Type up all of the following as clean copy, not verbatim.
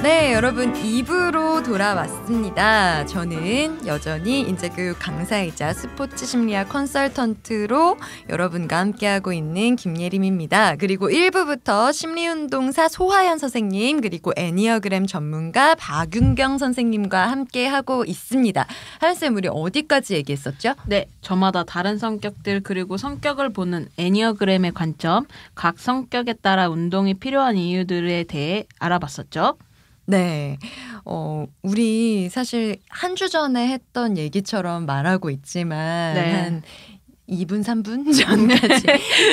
네, 여러분 2부로 돌아왔습니다. 저는 여전히 인재교육 강사이자 스포츠 심리학 컨설턴트로 여러분과 함께하고 있는 김예림입니다. 그리고 1부부터 심리운동사 소하연 선생님 그리고 애니어그램 전문가 박윤경 선생님과 함께하고 있습니다. 하연쌤, 우리 어디까지 얘기했었죠? 네, 저마다 다른 성격들 그리고 성격을 보는 애니어그램의 관점, 각 성격에 따라 운동이 필요한 이유들에 대해 알아봤었죠. 네. 우리 사실 한 주 전에 했던 얘기처럼 말하고 있지만 네. 한 2분, 3분 전까지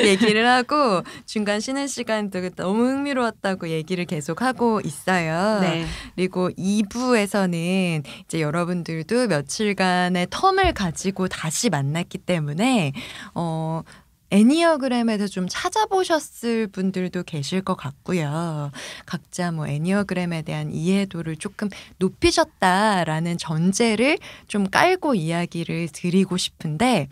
얘기를 하고 중간 쉬는 시간도 너무 흥미로웠다고 얘기를 계속하고 있어요. 네. 그리고 2부에서는 이제 여러분들도 며칠간의 텀을 가지고 다시 만났기 때문에 애니어그램에 대해서 좀 찾아보셨을 분들도 계실 것 같고요. 각자 뭐 애니어그램에 대한 이해도를 조금 높이셨다라는 전제를 좀 깔고 이야기를 드리고 싶은데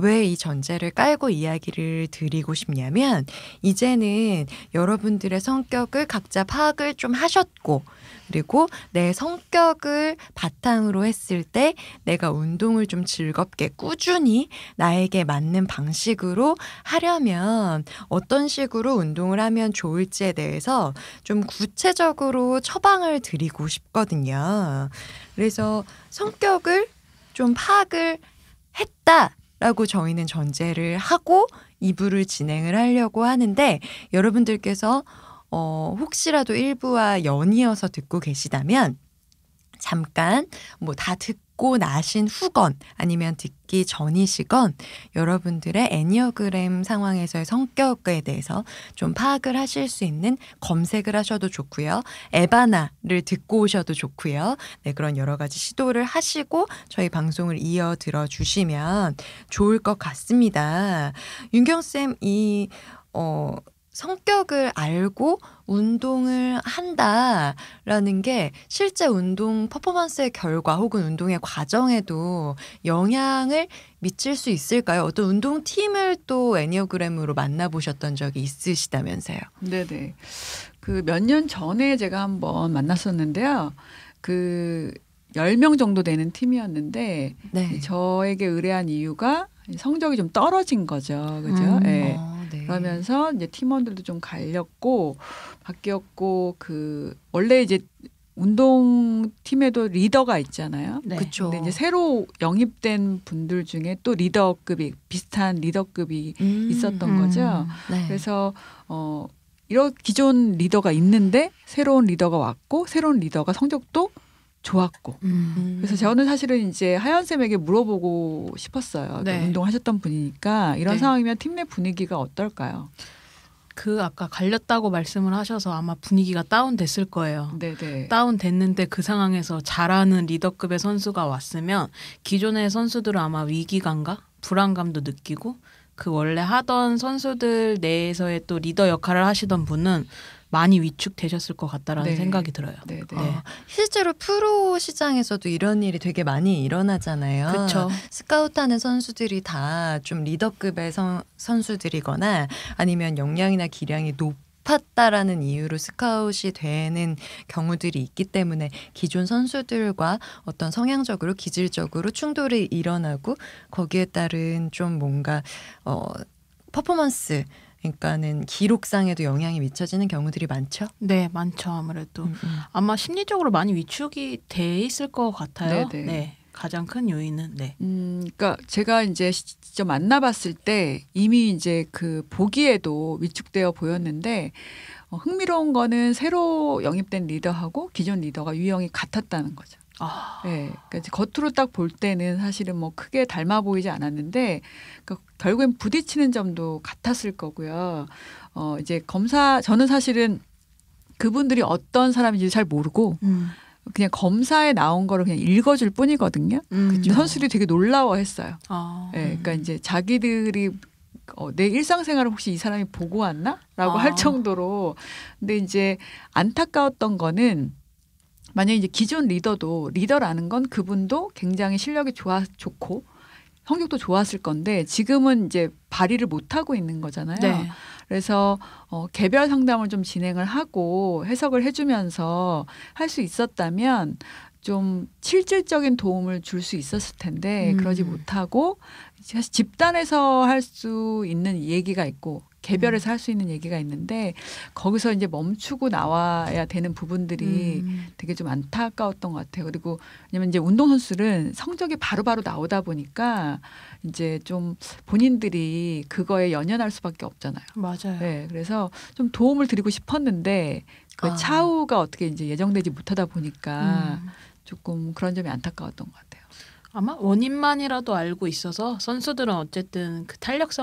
왜 이 전제를 깔고 이야기를 드리고 싶냐면 이제는 여러분들의 성격을 각자 파악을 좀 하셨고 그리고 내 성격을 바탕으로 했을 때 내가 운동을 좀 즐겁게 꾸준히 나에게 맞는 방식으로 하려면 어떤 식으로 운동을 하면 좋을지에 대해서 좀 구체적으로 처방을 드리고 싶거든요. 그래서 성격을 좀 파악을 했다라고 저희는 전제를 하고 2부를 진행을 하려고 하는데 여러분들께서 혹시라도 1부와 연이어서 듣고 계시다면 잠깐 뭐 다 듣고 나신 후건 아니면 듣기 전이시건 여러분들의 애니어그램 상황에서의 성격에 대해서 좀 파악을 하실 수 있는 검색을 하셔도 좋고요. 에바나를 듣고 오셔도 좋고요. 네, 그런 여러 가지 시도를 하시고 저희 방송을 이어 들어주시면 좋을 것 같습니다. 윤경쌤, 성격을 알고 운동을 한다라는 게 실제 운동 퍼포먼스의 결과 혹은 운동의 과정에도 영향을 미칠 수 있을까요? 어떤 운동팀을 또 애니어그램으로 만나보셨던 적이 있으시다면서요? 네네. 그 몇 년 전에 제가 한번 만났었는데요. 10명 정도 되는 팀이었는데 네. 저에게 의뢰한 이유가 성적이 좀 떨어진 거죠. 그죠? 네. 네. 그러면서 이제 팀원들도 좀 갈렸고 바뀌었고 원래 이제 운동팀에도 리더가 있잖아요. 네. 그렇죠. 근데 이제 새로 영입된 분들 중에 또 리더급이 비슷한 리더급이 있었던 거죠. 네. 그래서 이런 기존 리더가 있는데 새로운 리더가 왔고 새로운 리더가 성적도 좋았고. 그래서 저는 사실은 이제 하연쌤에게 물어보고 싶었어요. 네. 운동하셨던 분이니까 이런 네. 상황이면 팀 내 분위기가 어떨까요? 아까 갈렸다고 말씀을 하셔서 아마 분위기가 다운됐을 거예요. 네네. 다운됐는데 그 상황에서 잘하는 리더급의 선수가 왔으면 기존의 선수들은 아마 위기감과 불안감도 느끼고 원래 하던 선수들 내에서의 또 리더 역할을 하시던 분은 많이 위축되셨을 것 같다라는 네. 생각이 들어요. 네네. 실제로 프로 시장에서도 이런 일이 되게 많이 일어나잖아요. 그렇죠. 스카우트하는 선수들이 다 좀 리더급의 선수들이거나 아니면 역량이나 기량이 높았다라는 이유로 스카웃이 되는 경우들이 있기 때문에 기존 선수들과 어떤 성향적으로 기질적으로 충돌이 일어나고 거기에 따른 좀 뭔가 퍼포먼스 그러니까는 기록상에도 영향이 미쳐지는 경우들이 많죠. 네, 많죠. 아무래도 아마 심리적으로 많이 위축이 돼 있을 것 같아요. 네네. 네, 가장 큰 요인은 네. 그러니까 제가 이제 직접 만나봤을 때 이미 이제 보기에도 위축되어 보였는데 흥미로운 거는 새로 영입된 리더하고 기존 리더가 유형이 같았다는 거죠. 네, 그러니까 이제 겉으로 딱 볼 때는 사실은 뭐 크게 닮아 보이지 않았는데 그러니까 결국엔 부딪히는 점도 같았을 거고요. 이제 저는 사실은 그분들이 어떤 사람인지 잘 모르고 그냥 검사에 나온 거를 그냥 읽어줄 뿐이거든요. 근데 선수들이 되게 놀라워했어요. 네, 그러니까 이제 자기들이 내 일상생활을 혹시 이 사람이 보고 왔나? 라고 할 정도로. 근데 이제 안타까웠던 거는 만약에 이제 기존 리더도 리더라는 건 그분도 굉장히 실력이 좋고 성격도 좋았을 건데 지금은 이제 발휘를 못 하고 있는 거잖아요. 네. 그래서 개별 상담을 좀 진행을 하고 해석을 해주면서 할 수 있었다면 좀 실질적인 도움을 줄 수 있었을 텐데 그러지 못하고 사실 집단에서 할 수 있는 얘기가 있고 개별에서 할 수 있는 얘기가 있는데 거기서 이제 멈추고 나와야 되는 부분들이 되게 좀 안타까웠던 것 같아요. 그리고 왜냐면 이제 운동선수들은 성적이 바로바로 나오다 보니까 이제 좀 본인들이 그거에 연연할 수밖에 없잖아요. 맞아요. 네, 그래서 좀 도움을 드리고 싶었는데 그 차후가 어떻게 이제 예정되지 못하다 보니까 조금 그런 점이 안타까웠던 것 같아요. 아마 원인만이라도 알고 있어서 선수들은 어쨌든 그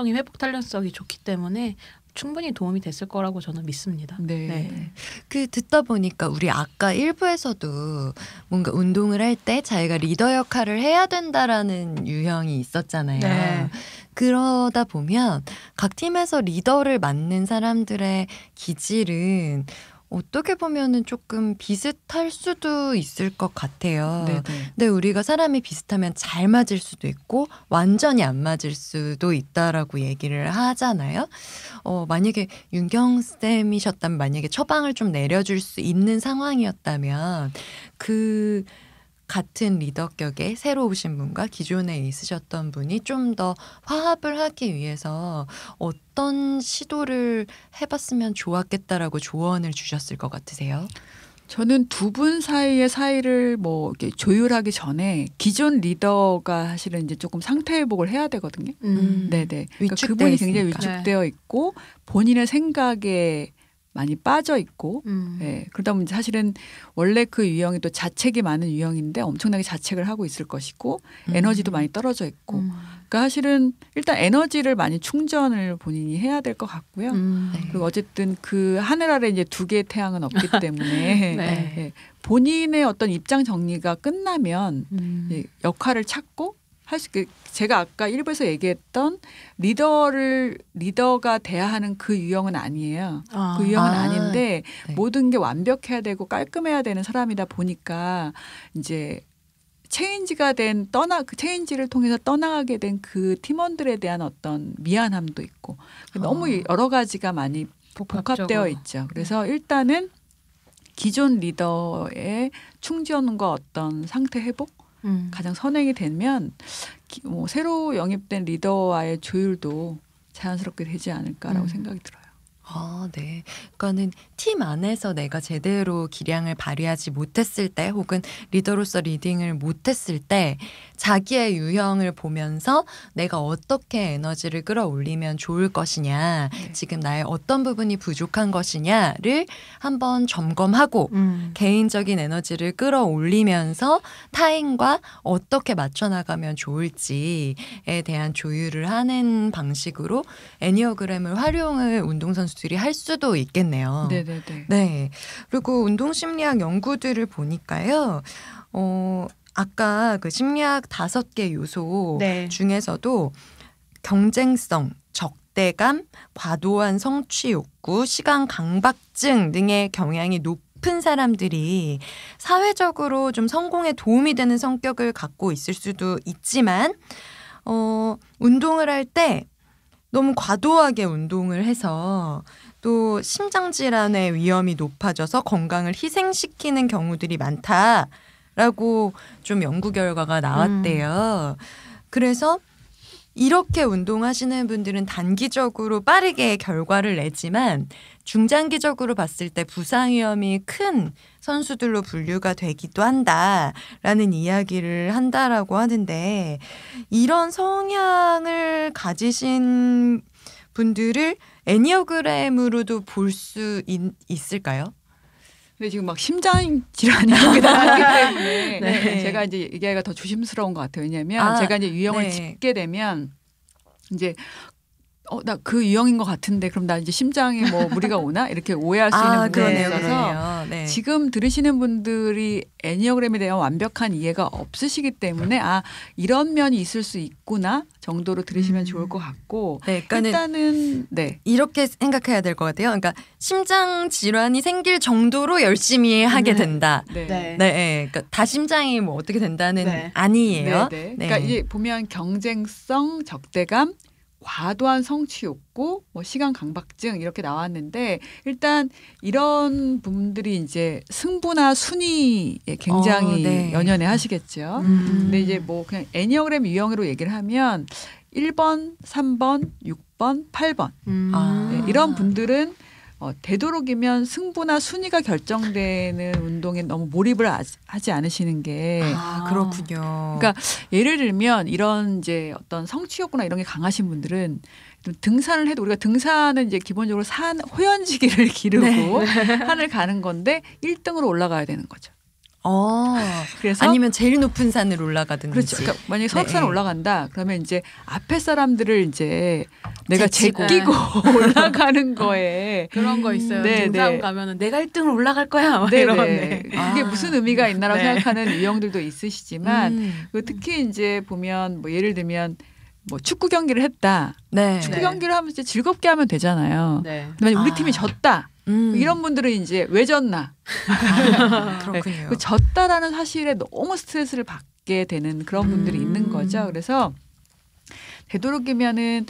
회복 탄력성이 좋기 때문에 충분히 도움이 됐을 거라고 저는 믿습니다. 네. 그 듣다 보니까 우리 아까 1부에서도 뭔가 운동을 할 때 자기가 리더 역할을 해야 된다라는 유형이 있었잖아요. 네. 그러다 보면 각 팀에서 리더를 맡는 사람들의 기질은 어떻게 보면은 조금 비슷할 수도 있을 것 같아요. 네네. 근데 우리가 사람이 비슷하면 잘 맞을 수도 있고 완전히 안 맞을 수도 있다라고 얘기를 하잖아요. 만약에 윤경쌤이셨다면 만약에 처방을 좀 내려줄 수 있는 상황이었다면 그 같은 리더격에 새로 오신 분과 기존에 있으셨던 분이 좀 더 화합을 하기 위해서 어떤 시도를 해봤으면 좋았겠다라고 조언을 주셨을 것 같으세요? 저는 두 분 사이의 사이를 뭐 이렇게 조율하기 전에 기존 리더가 사실은 이제 조금 상태 회복을 해야 되거든요. 네네. 그러니까 그분이 굉장히 위축되어 있고 본인의 생각에 많이 빠져 있고, 예. 그러다 보면 사실은 원래 그 유형이 또 자책이 많은 유형인데 엄청나게 자책을 하고 있을 것이고, 에너지도 많이 떨어져 있고, 그러니까 사실은 일단 에너지를 많이 충전을 본인이 해야 될 것 같고요. 그리고 어쨌든 그 하늘 아래 이제 두 개의 태양은 없기 때문에 네. 예. 본인의 어떤 입장 정리가 끝나면 역할을 찾고 제가 아까 1부에서 얘기했던 리더가 돼야 하는 그 유형은 아니에요. 그 유형은 아닌데 네. 모든 게 완벽해야 되고 깔끔해야 되는 사람이다 보니까 이제 그 체인지를 통해서 떠나게 된 그 팀원들에 대한 어떤 미안함도 있고 너무 여러 가지가 많이 복합되어 있죠. 그래서 일단은 기존 리더의 충전과 어떤 상태 회복 가장 선행이 되면 뭐 새로 영입된 리더와의 조율도 자연스럽게 되지 않을까라고 생각이 들어요. 네. 그러니까는 팀 안에서 내가 제대로 기량을 발휘하지 못했을 때 혹은 리더로서 리딩을 못했을 때 자기의 유형을 보면서 내가 어떻게 에너지를 끌어올리면 좋을 것이냐, 지금 나의 어떤 부분이 부족한 것이냐를 한번 점검하고 개인적인 에너지를 끌어올리면서 타인과 어떻게 맞춰나가면 좋을지에 대한 조율을 하는 방식으로 애니어그램을 활용을 운동선수들이 할 수도 있겠네요. 네네네. 네. 그리고 운동심리학 연구들을 보니까요. 아까 그 심리학 5개 요소 중에서도 경쟁성, 적대감, 과도한 성취 욕구, 시간 강박증 등의 경향이 높은 사람들이 사회적으로 좀 성공에 도움이 되는 성격을 갖고 있을 수도 있지만 운동을 할 때 너무 과도하게 운동을 해서 또 심장질환의 위험이 높아져서 건강을 희생시키는 경우들이 많다라고 좀 연구 결과가 나왔대요. 그래서 이렇게 운동하시는 분들은 단기적으로 빠르게 결과를 내지만 중장기적으로 봤을 때 부상 위험이 큰 선수들로 분류가 되기도 한다라는 이야기를 한다라고 하는데 이런 성향을 가지신 분들을 애니어그램으로도 볼 수 있을까요? 근데 지금 막 심장 질환이 나오기 때문에 제가 이제 얘기하기가 더 조심스러운 것 같아요. 왜냐하면 제가 이제 유형을 짚게 되면 이제 나 그 유형인 것 같은데 그럼 나 이제 심장에 뭐 무리가 오나 이렇게 오해할 수 있는 부분이 그러네요, 있어서 그러네요. 네. 지금 들으시는 분들이 애니어그램에 대한 완벽한 이해가 없으시기 때문에 이런 면이 있을 수 있구나 정도로 들으시면 좋을 것 같고 네, 그러니까는 일단은 네. 이렇게 생각해야 될 것 같아요. 그러니까 심장 질환이 생길 정도로 열심히 하게 된다. 네. 네. 네, 그러니까 다 심장이 뭐 어떻게 된다는 네. 아니에요. 네, 네. 네. 그러니까 이제 보면 경쟁성, 적대감, 과도한 성취 욕구, 뭐 시간 강박증 이렇게 나왔는데 일단 이런 부분들이 이제 승부나 순위에 굉장히 네. 연연해 하시겠죠. 근데 이제 뭐 그냥 애니어그램 유형으로 얘기를 하면 1번, 3번, 6번, 8번 네, 이런 분들은 되도록이면 승부나 순위가 결정되는 운동에 너무 몰입을 하지 않으시는 게 그렇군요. 그러니까 예를 들면 이런 이제 어떤 성취욕구나 이런 게 강하신 분들은 등산을 해도 우리가 등산은 이제 기본적으로 호연지기를 기르고 산을 가는 건데 1등으로 올라가야 되는 거죠. 그래서 아니면 제일 높은 산을 올라가든지. 그렇죠. 그러니까 만약에 설악산을 네. 올라간다 그러면 이제 앞에 사람들을 이제 내가 제치고. 제끼고 올라가는 거에 그런 거 있어요. 네, 등산 네. 가면은 내가 1등으로 올라갈 거야. 막 네네. 이러네. 그게 무슨 의미가 있나라고 네. 생각하는 유형들도 있으시지만 특히 이제 보면 뭐 예를 들면 뭐 축구 경기를 했다. 네. 축구 네. 경기를 하면 이제 즐겁게 하면 되잖아요. 네. 그다음에 우리 팀이 졌다. 음. 이런 분들은 이제 왜 졌나? 그렇군요. 그 졌다라는 사실에 너무 스트레스를 받게 되는 그런 분들이 있는 거죠. 그래서 되도록이면은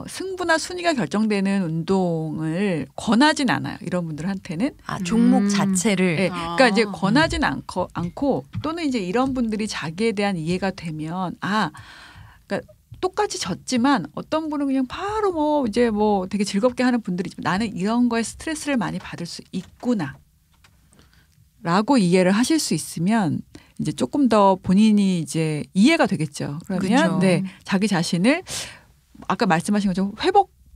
승부나 순위가 결정되는 운동을 권하진 않아요. 이런 분들한테는. 종목 자체를. 네, 그러니까 이제 권하진 않고 또는 이제 이런 분들이 자기에 대한 이해가 되면 그러니까 똑같이 졌지만 어떤 분은 그냥 바로 뭐 이제 뭐 되게 즐겁게 하는 분들이지만 나는 이런 거에 스트레스를 많이 받을 수 있구나. 라고 이해를 하실 수 있으면 이제 조금 더 본인이 이제 이해가 되겠죠. 그러면 그쵸. 네, 자기 자신을 아까 말씀하신 것처럼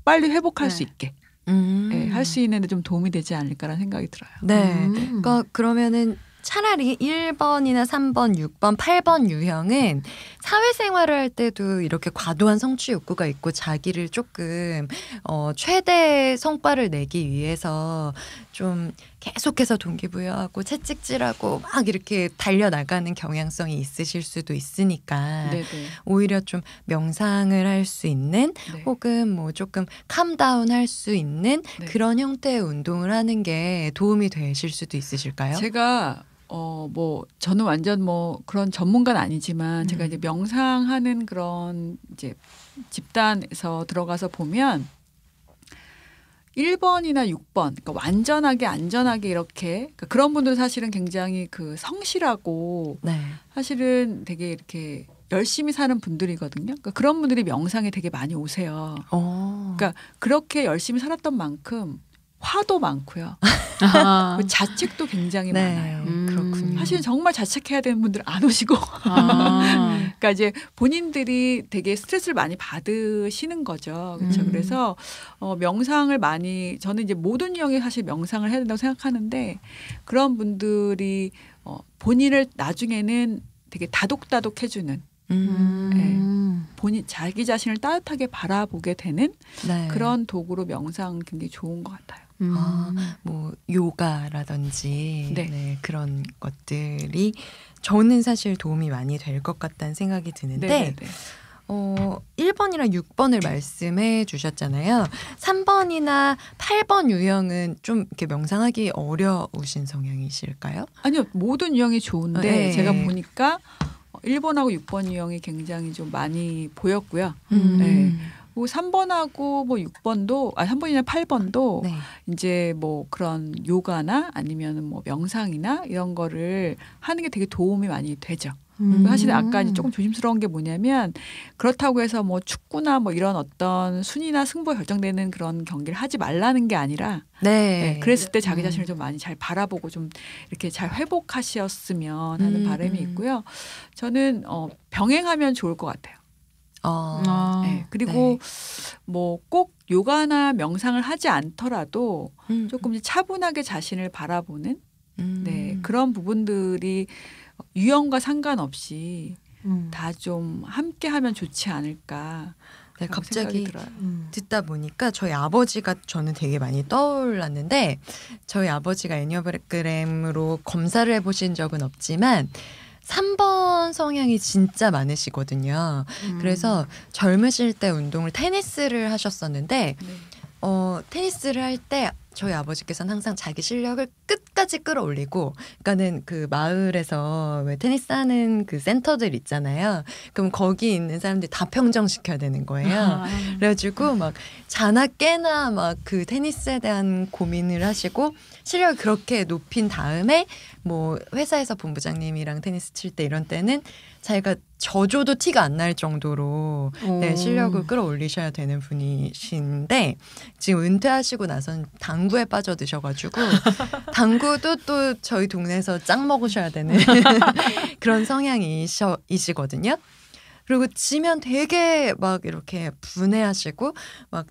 빨리 회복할 수 있게 네, 할 수 있는 데 좀 도움이 되지 않을까라는 생각이 들어요. 네. 그러니까 그러면은 차라리 1번이나 3번, 6번, 8번 유형은 사회생활을 할 때도 이렇게 과도한 성취 욕구가 있고 자기를 조금 최대 성과를 내기 위해서 좀 계속해서 동기부여하고 채찍질하고 막 이렇게 달려나가는 경향성이 있으실 수도 있으니까 네네. 오히려 좀 명상을 할 수 있는 네. 혹은 뭐 조금 캄다운 할 수 있는 네. 그런 형태의 운동을 하는 게 도움이 되실 수도 있으실까요? 제가 뭐 저는 완전 뭐 그런 전문가는 아니지만 제가 이제 명상하는 그런 이제 집단에서 들어가서 보면 1번이나 6번 그러니까 완전하게 안전하게 이렇게 그러니까 그런 분들은 사실은 굉장히 그 성실하고 네. 사실은 되게 이렇게 열심히 사는 분들이거든요. 그러니까 그런 분들이 명상에 되게 많이 오세요. 그러니까 그렇게 열심히 살았던 만큼 화도 많고요. 그 자책도 굉장히 많아요. 그렇군요. 사실 정말 자책해야 되는 분들 안 오시고 그러니까 이제 본인들이 되게 스트레스를 많이 받으시는 거죠. 그렇죠. 그래서 명상을 많이 저는 이제 모든 유형이 사실 명상을 해야 된다고 생각하는데 그런 분들이 본인을 나중에는 되게 다독다독 해주는 본인 자기 자신을 따뜻하게 바라보게 되는 네. 그런 도구로 명상 굉장히 좋은 것 같아요. 뭐 요가라든지 네. 네, 그런 것들이 저는 사실 도움이 많이 될 것 같다는 생각이 드는데 네네네. 1번이랑 6번을 말씀해 주셨잖아요. 3번이나 8번 유형은 좀 이렇게 명상하기 어려우신 성향이실까요? 아니요, 모든 유형이 좋은데 네. 제가 보니까 1번하고 6번 유형이 굉장히 좀 많이 보였고요. 네. 그리고 3번하고 뭐 6번도 3번이나 8번도 네. 이제 뭐 그런 요가나 아니면 뭐 명상이나 이런 거를 하는 게 되게 도움이 많이 되죠. 사실 아까 이제 조금 조심스러운 게 뭐냐면 그렇다고 해서 뭐 축구나 뭐 이런 어떤 순위나 승부가 결정되는 그런 경기를 하지 말라는 게 아니라 네, 그랬을 때 자기 자신을 좀 많이 잘 바라보고 좀 이렇게 잘 회복하셨으면 하는 바람이 있고요. 저는 병행하면 좋을 것 같아요. 네, 그리고 뭐 꼭 요가나 명상을 하지 않더라도 조금 이제 차분하게 자신을 바라보는 네, 그런 부분들이 유형과 상관없이 다 좀 함께 하면 좋지 않을까. 네, 라고 갑자기 생각이 들어요. 듣다 보니까 저희 아버지가 저는 되게 많이 떠올랐는데 저희 아버지가 애니어그램으로 검사를 해보신 적은 없지만 3번 성향이 진짜 많으시거든요. 그래서 젊으실 때 운동을 테니스를 하셨었는데 네. 테니스를 할 때 저희 아버지께서는 항상 자기 실력을 끝까지 끌어올리고, 그러니까는 그 마을에서 왜 테니스 하는 그 센터들 있잖아요. 그럼 거기 있는 사람들이 다 평정시켜야 되는 거예요. 그래가지고 막 자나 깨나 막 그 테니스에 대한 고민을 하시고 실력을 그렇게 높인 다음에 뭐 회사에서 본부장님이랑 테니스 칠 때 이런 때는 자기가 져줘도 티가 안 날 정도로 네, 실력을 끌어올리셔야 되는 분이신데 지금 은퇴하시고 나선 당구에 빠져드셔가지고 당구도 또 저희 동네에서 짱 먹으셔야 되는 그런 성향이시거든요. 그리고 지면 되게 막 이렇게 분해하시고 막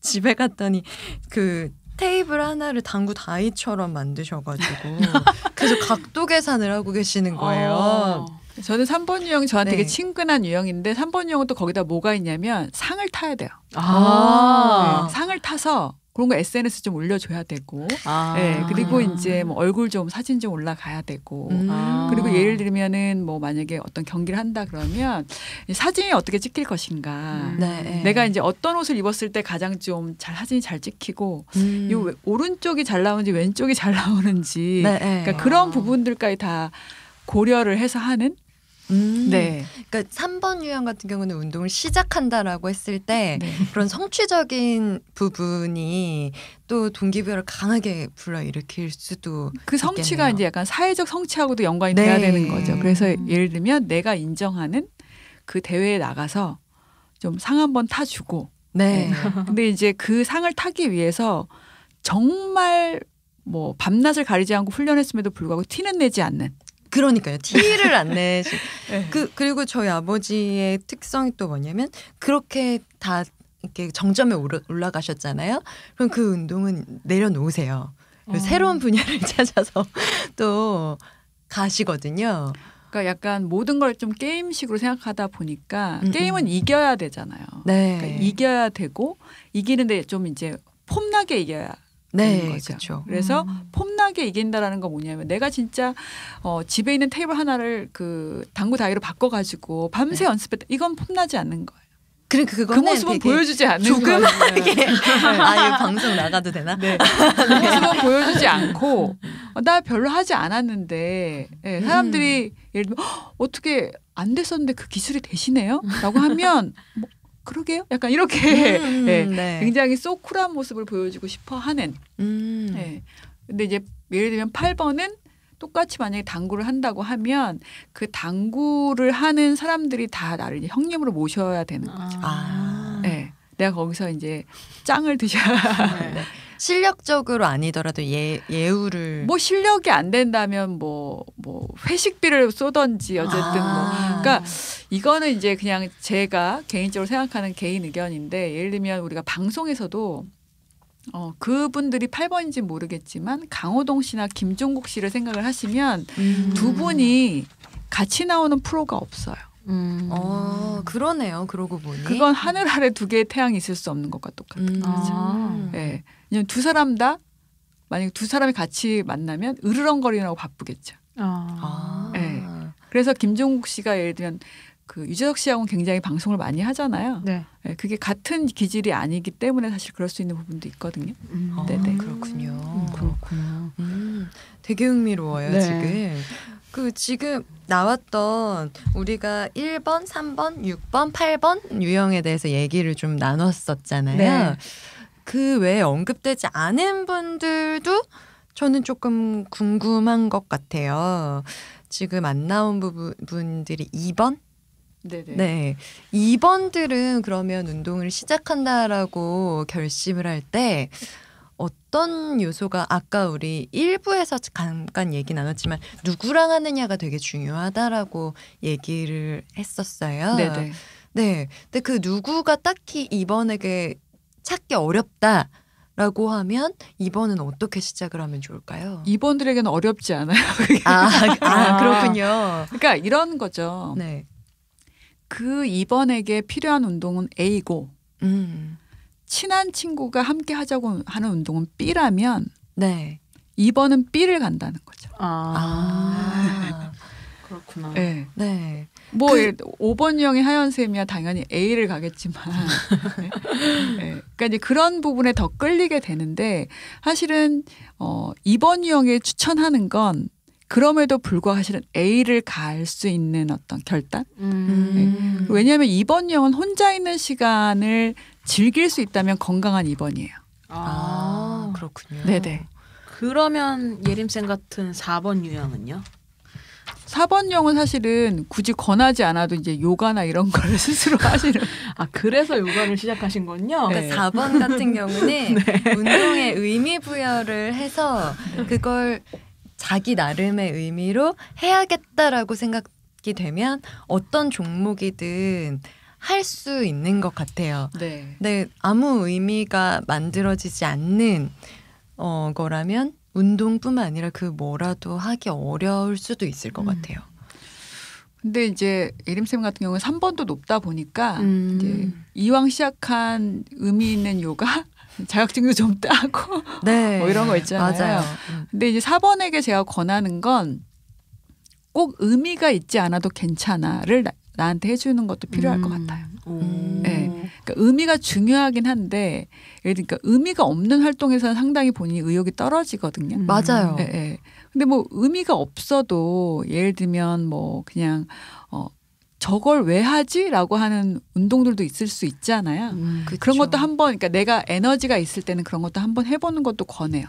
집에 갔더니 그 테이블 하나를 당구 다이처럼 만드셔가지고 계속 각도 계산을 하고 계시는 거예요. 저는 3번 유형 저한테 네. 되게 친근한 유형인데 3번 유형은 또 거기다 뭐가 있냐면 상을 타야 돼요. 네, 상을 타서 그런 거 SNS 좀 올려줘야 되고, 네, 그리고 이제 뭐 얼굴 좀 사진 좀 올라가야 되고, 그리고 예를 들면은 뭐 만약에 어떤 경기를 한다 그러면 사진이 어떻게 찍힐 것인가, 네. 내가 이제 어떤 옷을 입었을 때 가장 좀 잘 사진이 잘 찍히고, 요 오른쪽이 잘 나오는지 왼쪽이 잘 나오는지, 네. 그러니까 그런 부분들까지 다 고려를 해서 하는. 네. 그러니까 3번 유형 같은 경우는 운동을 시작한다라고 했을 때 네. 그런 성취적인 부분이 또 동기부여를 강하게 불러일으킬 수도 그 성취가 있겠네요. 이제 약간 사회적 성취하고도 연관이 네. 돼야 되는 거죠. 그래서 예를 들면 내가 인정하는 그 대회에 나가서 좀 상 한번 타주고. 네. 근데 이제 그 상을 타기 위해서 정말 뭐 밤낮을 가리지 않고 훈련했음에도 불구하고 티는 내지 않는. 그러니까요. 티를 안 내시. 네. 그리고 저희 아버지의 특성이 또 뭐냐면 그렇게 다 이렇게 정점에 올라가셨잖아요. 그럼 그 운동은 내려놓으세요. 그리고 새로운 분야를 찾아서 또 가시거든요. 그러니까 약간 모든 걸 좀 게임식으로 생각하다 보니까 게임은 이겨야 되잖아요. 네. 그러니까 이겨야 되고 이기는데 좀 이제 폼나게 이겨야 되는 네, 거죠. 그렇죠. 그래서 폼나게 이긴다라는 건 뭐냐면 내가 진짜 집에 있는 테이블 하나를 그 당구 다이로 바꿔가지고 밤새 연습했다. 이건 폼나지 않는 거예요. 그 모습은 보여주지 않는 거예요. 조그맣게 이 방송 나가도 되나? 네. 그 모습은 보여주지 않고 나 별로 하지 않았는데 네, 사람들이 예를 들면 어떻게 안 됐었는데 그 기술이 되시네요? 라고 하면 뭐 그러게요? 약간 이렇게 네, 네. 굉장히 쏙 쿨한 모습을 보여주고 싶어 하는. 네. 근데 이제 예를 들면 8번은 똑같이 만약에 당구를 한다고 하면 그 당구를 하는 사람들이 다 나를 이제 형님으로 모셔야 되는 거죠. 네. 내가 거기서 이제 짱을 드셔야. 네. 실력적으로 아니더라도 예우를 뭐 실력이 안 된다면 뭐 회식비를 쏘던지 어쨌든 뭐. 그러니까 이거는 이제 그냥 제가 개인적으로 생각하는 개인 의견인데 예를 들면 우리가 방송에서도 그분들이 8번인지 모르겠지만 강호동 씨나 김종국 씨를 생각을 하시면 두 분이 같이 나오는 프로가 없어요. 그러네요. 그러고 보니 그건 하늘 아래 두 개의 태양이 있을 수 없는 것과 똑같은 거죠. 네. 왜냐면 두 사람 다 만약에 두 사람이 같이 만나면 으르렁거리느라고 바쁘겠죠. 네. 그래서 김종국 씨가 예를 들면 그 유재석 씨하고는 굉장히 방송을 많이 하잖아요. 네. 네, 그게 같은 기질이 아니기 때문에 사실 그럴 수 있는 부분도 있거든요. 네네. 그렇군요. 그렇군요. 되게 흥미로워요. 네. 지금 나왔던 우리가 1번, 3번, 6번, 8번 유형에 대해서 얘기를 좀 나눴었잖아요. 네. 그 외에 언급되지 않은 분들도 저는 조금 궁금한 것 같아요. 지금 안 나온 분들이 2번? 네네. 네. 2번들은 그러면 운동을 시작한다라고 결심을 할 때 어떤 요소가 아까 우리 1부에서 잠깐 얘기 나눴지만 누구랑 하느냐가 되게 중요하다라고 얘기를 했었어요. 네네. 네. 근데 그 누구가 딱히 2번에게 찾기 어렵다라고 하면 2번은 어떻게 시작을 하면 좋을까요? 이번들에게는 어렵지 않아요. 그렇군요. 그러니까 이런 거죠. 네. 그 2번에게 필요한 운동은 A고 친한 친구가 함께 하자고 하는 운동은 B라면 네. 2번은 B를 간다는 거죠. 그렇구나. 네. 네. 뭐 5번 유형의 하연쌤이야 당연히 A를 가겠지만 네. 네. 그러니까 이제 그런 부분에 더 끌리게 되는데 사실은 2번 유형에 추천하는 건 그럼에도 불구하고 사실은 A를 갈 수 있는 어떤 결단. 네. 왜냐하면 2번 유형은 혼자 있는 시간을 즐길 수 있다면 건강한 2번이에요. 그렇군요. 네네. 그러면 예림쌤 같은 4번 유형은요? 4번 유형은 사실은 굳이 권하지 않아도 이제 요가나 이런 걸 스스로 하시는. 그래서 요가를 시작하신 건요? 그러니까 4번 같은 경우는 운동에 의미 부여를 해서 그걸 자기 나름의 의미로 해야겠다라고 생각이 되면 어떤 종목이든 할 수 있는 것 같아요. 네. 근데 아무 의미가 만들어지지 않는 거라면 운동뿐만 아니라 그 뭐라도 하기 어려울 수도 있을 것 같아요. 근데 이제 예림쌤 같은 경우는 3번도 높다 보니까 이제 이왕 시작한 의미 있는 요가 자격증도 좀 따고 네. 뭐 이런 거 있잖아요. 맞아요. 근데 이제 4번에게 제가 권하는 건 꼭 의미가 있지 않아도 괜찮아를 나한테 해주는 것도 필요할 것 같아요. 네. 그러니까 의미가 중요하긴 한데 예를 들니까 의미가 없는 활동에서는 상당히 본인이 의욕이 떨어지거든요. 맞아요. 네, 네. 근데 뭐 의미가 없어도 예를 들면 뭐 그냥 저걸 왜 하지?라고 하는 운동들도 있을 수 있잖아요. 그런 것도 한번 그러니까 내가 에너지가 있을 때는 그런 것도 한번 해보는 것도 권해요.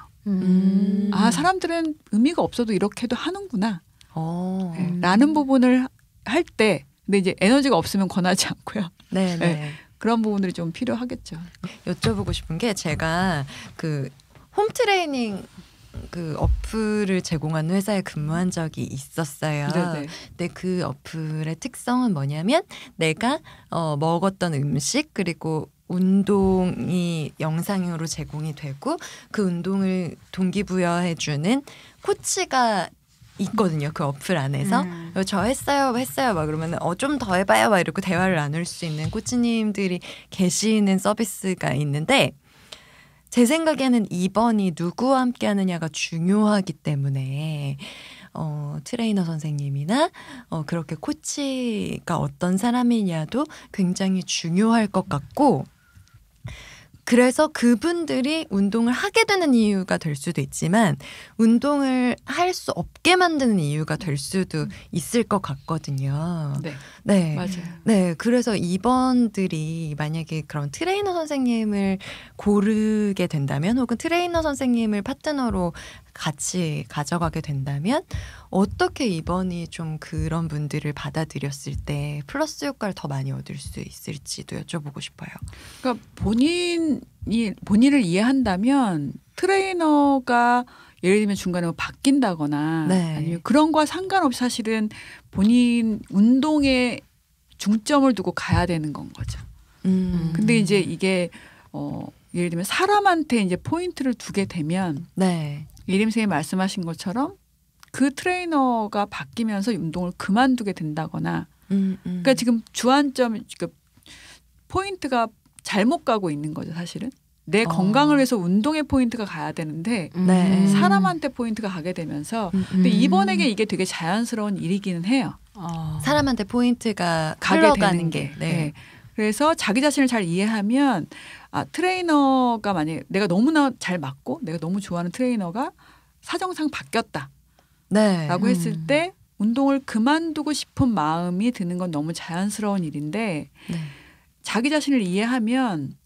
사람들은 의미가 없어도 이렇게도 하는구나. 네, 라는 부분을 할 때 근데 이제 에너지가 없으면 권하지 않고요. 네. 네, 그런 부분들이 좀 필요하겠죠. 여쭤보고 싶은 게 제가 그 홈트레이닝 그 어플을 제공하는 회사에 근무한 적이 있었어요. 네네. 근데 그 어플의 특성은 뭐냐면 내가 먹었던 음식 그리고 운동이 영상으로 제공이 되고 그 운동을 동기부여해주는 코치가 있거든요. 그 어플 안에서 저 했어요 막 그러면 좀 더 해봐요 막 이러고 대화를 나눌 수 있는 코치님들이 계시는 서비스가 있는데 제 생각에는 2번이 누구와 함께 하느냐가 중요하기 때문에 트레이너 선생님이나 그렇게 코치가 어떤 사람이냐도 굉장히 중요할 것 같고 그래서 그분들이 운동을 하게 되는 이유가 될 수도 있지만 운동을 할 수 없게 만드는 이유가 될 수도 있을 것 같거든요. 네. 네. 맞아요. 네. 그래서 2번들이 만약에 그런 트레이너 선생님을 고르게 된다면 혹은 트레이너 선생님을 파트너로 같이 가져가게 된다면 어떻게 2번이 좀 그런 분들을 받아들였을 때 플러스 효과를 더 많이 얻을 수 있을지도 여쭤보고 싶어요. 그러니까 본인을 이해한다면 트레이너가 예를 들면 중간에 뭐 바뀐다거나 네. 아니면 그런 거와 상관없이 사실은 본인 운동에 중점을 두고 가야 되는 건 거죠. 근데 이제 이게 예를 들면 사람한테 이제 포인트를 두게 되면 네. 예림 선생님이 말씀하신 것처럼 그 트레이너가 바뀌면서 운동을 그만두게 된다거나 그러니까 지금 주안점 그러니까 포인트가 잘못 가고 있는 거죠. 사실은 내 건강을 위해서 운동의 포인트가 가야 되는데 네. 사람한테 포인트가 가게 되면서 근데 이번에게 이게 되게 자연스러운 일이기는 해요. 사람한테 포인트가 가게 흘러가는 되는 게. 네. 네. 그래서 자기 자신을 잘 이해하면 트레이너가 만약에 내가 너무나 잘 맞고 내가 너무 좋아하는 트레이너가 사정상 바뀌었다. 네. 라고 했을 때 운동을 그만두고 싶은 마음이 드는 건 너무 자연스러운 일인데 네. 자기 자신을 이해하면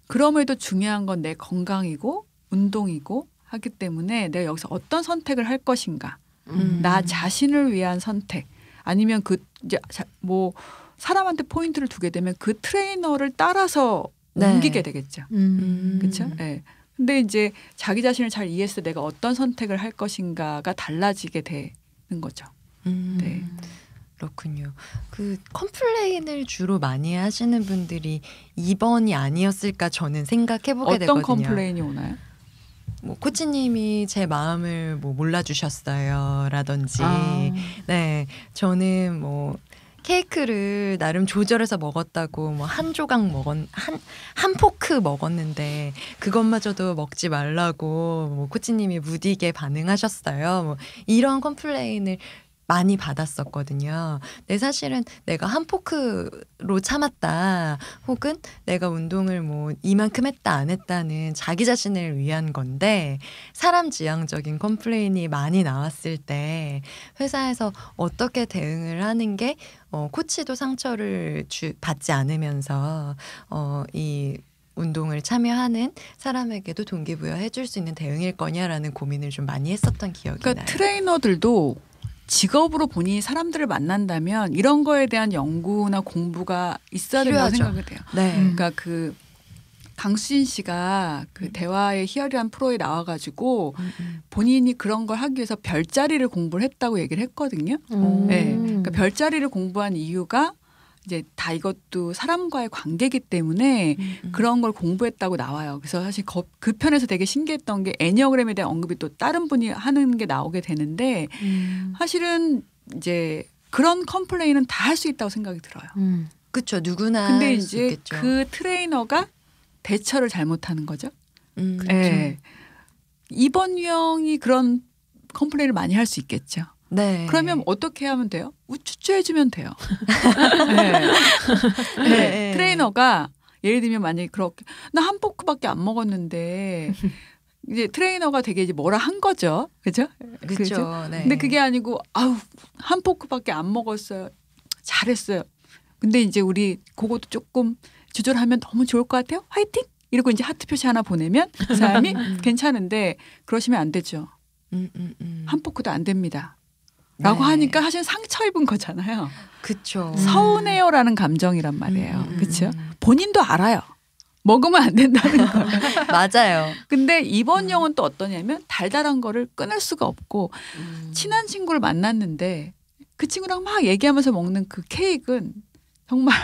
그럼에도 중요한 건 내 건강이고 운동이고 하기 때문에 내가 여기서 어떤 선택을 할 것인가. 나 자신을 위한 선택 아니면 그 이제 뭐 사람한테 포인트를 두게 되면 그 트레이너를 따라서 네. 옮기게 되겠죠. 그렇죠? 네. 근데 이제 자기 자신을 잘 이해해서 내가 어떤 선택을 할 것인가가 달라지게 되는 거죠. 네. 그렇군요. 그 컴플레인을 주로 많이 하시는 분들이 2번이 아니었을까 저는 생각해보게 되거든요. 어떤 컴플레인이 오나요? 뭐 코치님이 제 마음을 뭐 몰라주셨어요 라든지 네 저는 뭐 케이크를 나름 조절해서 먹었다고 뭐 한 조각 한 포크 먹었는데 그것마저도 먹지 말라고 뭐 코치님이 무디게 반응하셨어요. 뭐 이런 컴플레인을 많이 받았었거든요. 근데 사실은 내가 한 포크로 참았다, 혹은 내가 운동을 뭐 이만큼 했다 안 했다는 자기 자신을 위한 건데, 사람 지향적인 컴플레인이 많이 나왔을 때 회사에서 어떻게 대응을 하는 게 코치도 상처를 받지 않으면서 이 운동을 참여하는 사람에게도 동기부여 해줄 수 있는 대응일 거냐라는 고민을 좀 많이 했었던 기억이 그러니까 나요. 트레이너들도 직업으로 본인이 사람들을 만난다면 이런 거에 대한 연구나 공부가 있어야 된다고 필요하죠. 생각이 돼요. 네. 그러니까 그 강수진 씨가 그 대화의 희열이라는 프로에 나와가지고 본인이 그런 걸 하기 위해서 별자리를 공부를 했다고 얘기를 했거든요. 네. 그러니까 별자리를 공부한 이유가 이제 다 이것도 사람과의 관계이기 때문에 그런 걸 공부했다고 나와요. 그래서 사실 그 편에서 되게 신기했던 게 애니어그램에 대한 언급이 또 다른 분이 하는 게 나오게 되는데 사실은 이제 그런 컴플레인은 다 할 수 있다고 생각이 들어요. 그렇죠. 누구나 근데 할 수 이제 있겠죠. 그 트레이너가 대처를 잘못하는 거죠. 그렇죠. 네. 이번 유형이 그런 컴플레인을 많이 할 수 있겠죠. 네. 그러면 어떻게 하면 돼요? 추천해주면 돼요. 네. 네. 네. 트레이너가 예를 들면 만약에 그렇게 나 한 포크밖에 안 먹었는데 이제 트레이너가 되게 이제 뭐라 한 거죠, 그죠? 그렇죠. 네. 근데 그게 아니고 아우 한 포크밖에 안 먹었어요. 잘했어요. 근데 이제 우리 그것도 조금 조절하면 너무 좋을 것 같아요. 화이팅! 이러고 이제 하트 표시 하나 보내면 그 사람이 괜찮은데 그러시면 안 되죠. 한 포크도 안 됩니다. 라고 네. 하니까 사실 상처 입은 거잖아요. 그렇죠. 서운해요라는 감정이란 말이에요. 그렇죠? 본인도 알아요. 먹으면 안 된다는 걸. 맞아요. 근데 이번 용은 또 어떠냐면 달달한 거를 끊을 수가 없고 친한 친구를 만났는데 그 친구랑 막 얘기하면서 먹는 그 케이크는 정말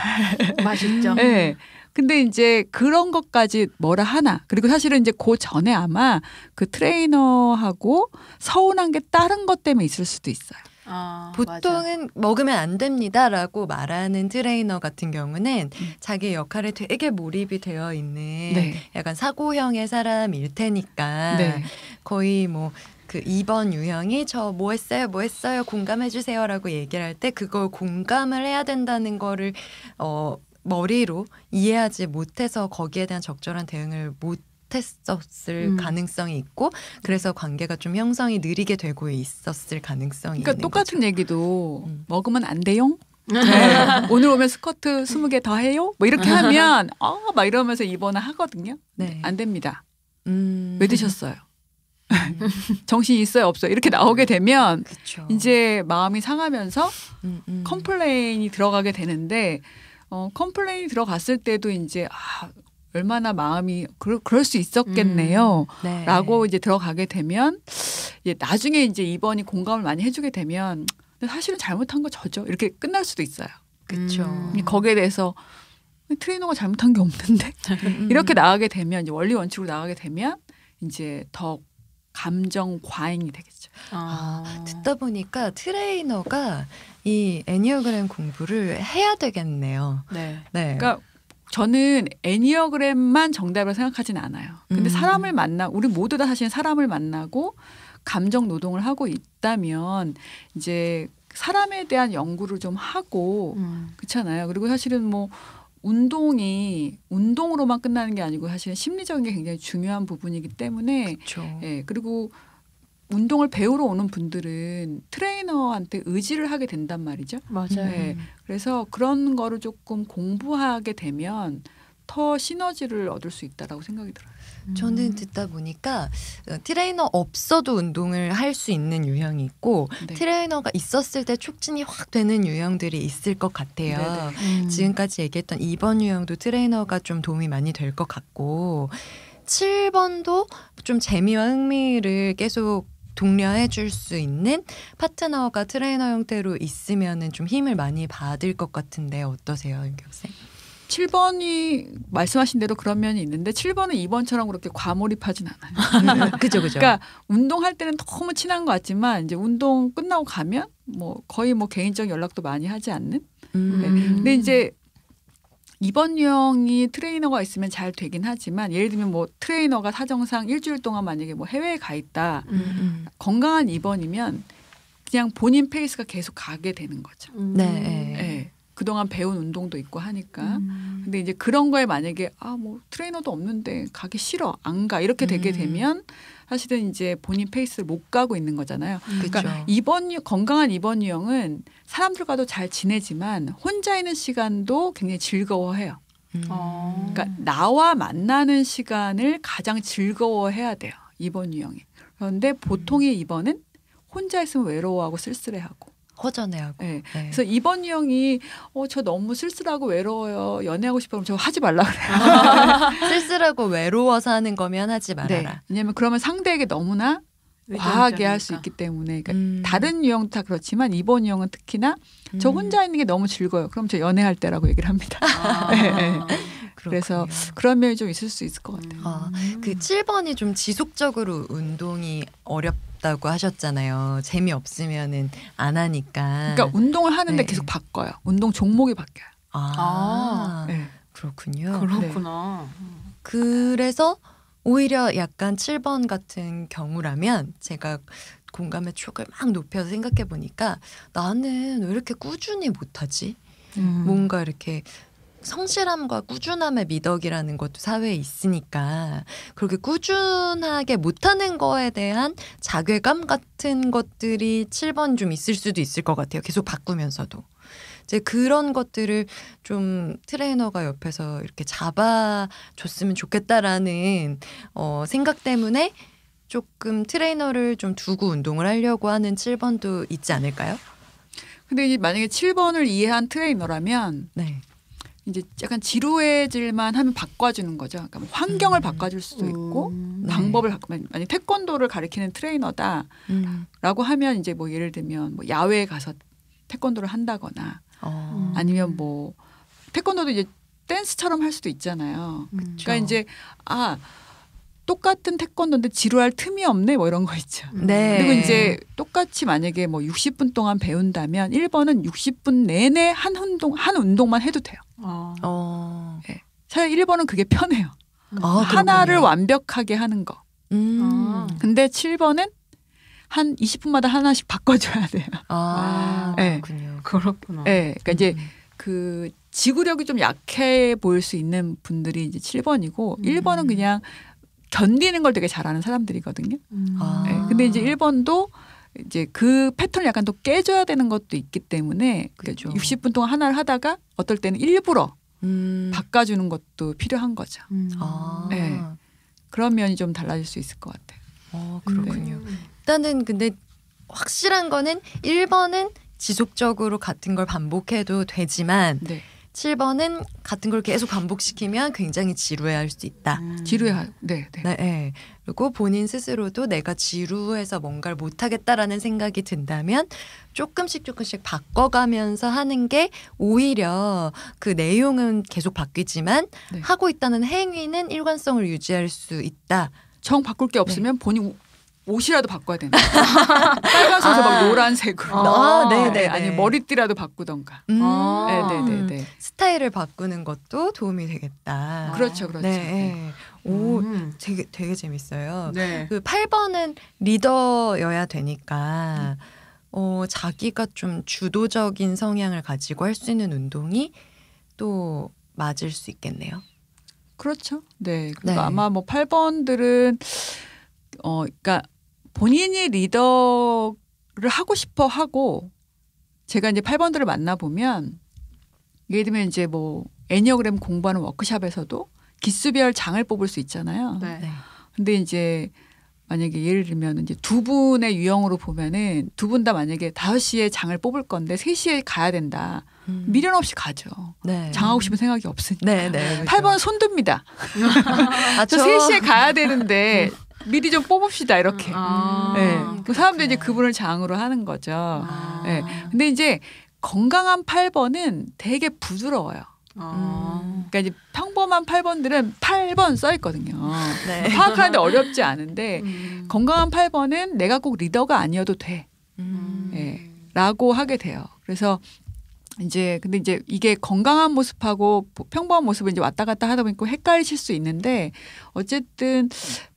맛있죠. 네. 근데 이제 그런 것까지 뭐라 하나. 그리고 사실은 이제 그 전에 아마 그 트레이너하고 서운한 게 다른 것 때문에 있을 수도 있어요. 보통은 먹으면 안 됩니다라고 말하는 트레이너 같은 경우는 자기의 역할에 되게 몰입이 되어 있는 네. 약간 사고형의 사람일 테니까 네. 거의 뭐 그 2번 유형이 저 뭐 했어요 공감해 주세요라고 얘기를 할 때 그걸 공감을 해야 된다는 거를 머리로 이해하지 못해서 거기에 대한 적절한 대응을 못했었을 가능성이 있고, 그래서 관계가 좀 형성이 느리게 되고 있었을 가능성이 그러니까 있는 똑같은 거죠. 얘기도 먹으면 안 돼요? 네. 오늘 오면 스쿼트 20개 더 해요? 뭐 이렇게 하면 막 이러면서 입원을 하거든요. 네. 안 됩니다. 왜 드셨어요? 정신이 있어요 없어요? 이렇게 나오게 되면 그쵸. 이제 마음이 상하면서 컴플레인이 들어가게 되는데 컴플레인이 들어갔을 때도 이제 얼마나 마음이 그럴 수 있었겠네요. 네. 라고 이제 들어가게 되면 나중에 이제 이번이 공감을 많이 해주게 되면 사실은 잘못한 거 저죠. 이렇게 끝날 수도 있어요. 그렇죠. 거기에 대해서 트레이너가 잘못한 게 없는데 이렇게 나가게 되면 이제 원리 원칙으로 나가게 되면 이제 더 감정 과잉이 되겠죠. 듣다 보니까 트레이너가 이 애니어그램 공부를 해야 되겠네요. 네. 네. 그러니까 저는 애니어그램만 정답을 생각하진 않아요. 근데 사람을 우리 모두 다 사실 사람을 만나고 감정 노동을 하고 있다면 이제 사람에 대한 연구를 좀 하고 그렇잖아요. 그리고 사실은 뭐 운동이 운동으로만 끝나는 게 아니고 사실은 심리적인 게 굉장히 중요한 부분이기 때문에 그렇죠. 예, 그리고 운동을 배우러 오는 분들은 트레이너한테 의지를 하게 된단 말이죠. 맞아요. 네. 그래서 그런 거를 조금 공부하게 되면 더 시너지를 얻을 수 있다라고 생각이 들어요. 저는 듣다 보니까 트레이너 없어도 운동을 할 수 있는 유형이 있고 네. 트레이너가 있었을 때 촉진이 확 되는 유형들이 있을 것 같아요. 지금까지 얘기했던 2번 유형도 트레이너가 좀 도움이 많이 될 것 같고 7번도 좀 재미와 흥미를 계속 독려해 줄 수 있는 파트너가 트레이너 형태로 있으면은 좀 힘을 많이 받을 것 같은데 어떠세요, 윤 교수님? 7번이 말씀하신 대로 그런 면이 있는데 7번은 2번처럼 그렇게 과몰입하진 않아요. 그죠. 그러니까 운동할 때는 너무 친한 것 같지만 이제 운동 끝나고 가면 뭐 거의 뭐 개인적 연락도 많이 하지 않는. 네. 근데 이제 2번 유형이 트레이너가 있으면 잘 되긴 하지만 예를 들면 뭐 트레이너가 사정상 일주일 동안 만약에 뭐 해외에 가 있다. 건강한 2번이면 그냥 본인 페이스가 계속 가게 되는 거죠. 네. 네. 그동안 배운 운동도 있고 하니까. 근데 이제 그런 거에 만약에 뭐 트레이너도 없는데 가기 싫어. 안 가. 이렇게 되게 되면 사실은 이제 본인 페이스를 못 가고 있는 거잖아요. 그러니까 건강한 2번 유형은 사람들과도 잘 지내지만 혼자 있는 시간도 굉장히 즐거워해요. 그러니까 나와 만나는 시간을 가장 즐거워해야 돼요. 2번 유형이. 그런데 보통의 2번은 혼자 있으면 외로워하고 쓸쓸해하고. 허전해하고. 네. 그래서 2번 유형이 저 너무 쓸쓸하고 외로워요. 연애하고 싶으면 저 하지 말라 그래요. 쓸쓸하고 외로워서 하는 거면 하지 말아라. 네. 왜냐하면 그러면 상대에게 너무나 과하게 할 수 있기 때문에 그러니까 다른 유형 다 그렇지만 2번 유형은 특히나 저 혼자 있는 게 너무 즐거워요. 그럼 저 연애할 때라고 얘기를 합니다. 네. 그래서 그런 면이 좀 있을 수 있을 것 같아요. 그 7번이 좀 지속적으로 운동이 어렵다고 하셨잖아요. 재미없으면은 안 하니까. 그러니까 운동을 하는데 네. 계속 바꿔요. 운동 종목이 바뀌어요. 네. 그렇군요. 그렇구나. 그래서 오히려 약간 7번 같은 경우라면 제가 공감의 촉을 막 높여서 생각해 보니까 나는 왜 이렇게 꾸준히 못하지? 뭔가 이렇게 성실함과 꾸준함의 미덕이라는 것도 사회에 있으니까 그렇게 꾸준하게 못하는 거에 대한 자괴감 같은 것들이 7번 좀 있을 수도 있을 것 같아요. 계속 바꾸면서도. 이제 그런 것들을 좀 트레이너가 옆에서 이렇게 잡아줬으면 좋겠다라는 생각 때문에 조금 트레이너를 좀 두고 운동을 하려고 하는 7번도 있지 않을까요? 근데 만약에 7번을 이해한 트레이너라면 네. 이제 약간 지루해질만 하면 바꿔주는 거죠. 그러니까 뭐 환경을 바꿔줄 수도 있고 방법을 바꾸면 만약 태권도를 가리키는 트레이너다라고 하면 이제 뭐 예를 들면 뭐 야외에 가서 태권도를 한다거나 아니면 뭐 태권도도 이제 댄스처럼 할 수도 있잖아요. 그러니까 이제 똑같은 태권도인데 지루할 틈이 없네 뭐 이런 거 있죠. 네. 그리고 이제 똑같이 만약에 뭐 60분 동안 배운다면 1번은 60분 내내 한 운동만 해도 돼요. 네. 사실 1번은 그게 편해요. 하나를 완벽하게 하는 거. 근데 7번은 한 20분마다 하나씩 바꿔줘야 돼요. 그렇군요. 그렇구나. 네. 그러니까 이제 그 지구력이 좀 약해 보일 수 있는 분들이 이제 7번이고 1번은 그냥 견디는 걸 되게 잘하는 사람들이거든요. 네. 근데 이제 1번도 이제 그 패턴을 약간 또 깨줘야 되는 것도 있기 때문에 그렇죠. 60분 동안 하나를 하다가 어떨 때는 일부러 바꿔주는 것도 필요한 거죠. 네. 그런 면이 좀 달라질 수 있을 것 같아요. 그렇군요. 일단은 근데 확실한 거는 1번은 지속적으로 같은 걸 반복해도 되지만 7번은 같은 걸 계속 반복시키면 굉장히 지루해할 수 있다. 네. 그리고 본인 스스로도 내가 지루해서 뭔가를 못하겠다라는 생각이 든다면 조금씩 바꿔가면서 하는 게 오히려 그 내용은 계속 바뀌지만 하고 있다는 행위는 일관성을 유지할 수 있다. 정 바꿀 게 없으면 본인 옷이라도 바꿔야 된다. 빨간색에서 막 노란색으로. 네네. 아니면 머리띠라도 바꾸던가. 네네네. 스타일을 바꾸는 것도 도움이 되겠다. 그렇죠. 네. 오, 되게 재밌어요. 네. 그 8번은 리더여야 되니까 자기가 좀 주도적인 성향을 가지고 할 수 있는 운동이 또 맞을 수 있겠네요. 그렇죠. 네. 그리고 아마 뭐 8번들은 그러니까 본인이 리더를 하고 싶어 하고 제가 이제 8번들을 만나보면 예를 들면 이제 뭐 애니어그램 공부하는 워크숍에서도 기수별 장을 뽑을 수 있잖아요. 근데 이제 만약에 예를 들면 이제 두 분의 유형으로 보면은 두 분 다 만약에 5시에 장을 뽑을 건데 3시에 가야 된다. 미련 없이 가죠. 장하고 싶은 생각이 없으니까. 그렇죠. 8번 손듭니다. 저 3시에 가야 되는데 미리 좀 뽑읍시다 이렇게. 그 사람들이 이제 그분을 장으로 하는 거죠. 근데 이제 건강한 8번은 되게 부드러워요. 그러니까 이제 평범한 8번들은 8번 써 있거든요. 네. 파악하는데 어렵지 않은데 건강한 8번은 내가 꼭 리더가 아니어도 돼. 예, 라고 하게 돼요. 그래서 이제 근데 이제 이게 건강한 모습하고 평범한 모습을 이제 왔다 갔다 하다 보니까 헷갈리실 수 있는데 어쨌든